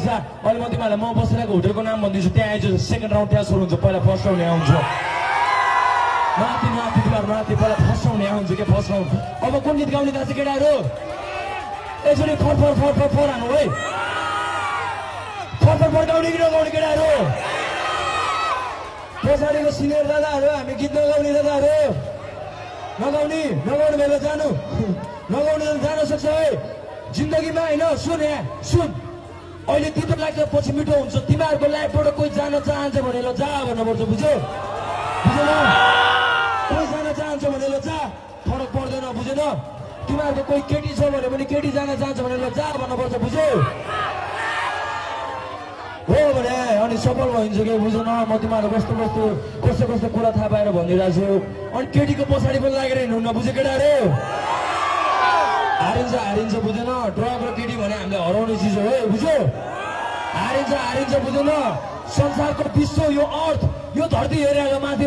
अहिले म तिमीहरूलाई म बसिरहेको होटलको नाम भनिदिन्छु त्यहाँ आइज सेकेन्ड राउन्ड त्यहाँ सुरु हुन्छ पहिला फर्स्ट राउन्ड यहाँ हुन्छ माथि माथि तिमीहरू माथि पहिला फर्स्ट राउन्ड यहाँ हुन्छ के फर्स्ट राउन्ड अब कुन गीत गाउने दाजु केटाहरू यसरी फर फर फर फर फर हानु है फर फर फर गाउने कि नगाउने केटाहरू पछाडिको सिनियर दादाहरू हामी गीत नगाउने दादाहरू नगाउने नगाउने बेला जानु नगाउने जान सक्छ है जिन्दगीमा होइन सुन यहाँ सुन अहिले तितो लाग्छ पछि मिठो हुन्छ तिमीहरूको लाइफबाट कोही जान चाहन्छ भने ल जा भन्नुपर्छ बुझ्यो बुझेन कोही जान चाहन्छ भने ल जा फरक पर्दैन बुझेन तिमीहरूको कोही केटी छ भने पनि केटी जान चाहन्छ भने ल जा भन्नुपर्छ बुझ्यो हो भने अनि सफल भइन्छ कि बुझेन म तिमीहरू कस्तो कस्तो कस्तो कस्तो कुरा थाहा पाएर भनिदिरहेको छु अनि केटीको पछाडि पनि लागेर हिँड्नु बुझ्यो केटाहरू हारिन्छ हारिन्छ बुझेन ड्रग र केटी भने हामीले हराउने चिज हो बुझ्यो हारिन्छ हारिन्छ बुझेन संसारको विश्व यो अर्थ यो धरती हेरेर माथि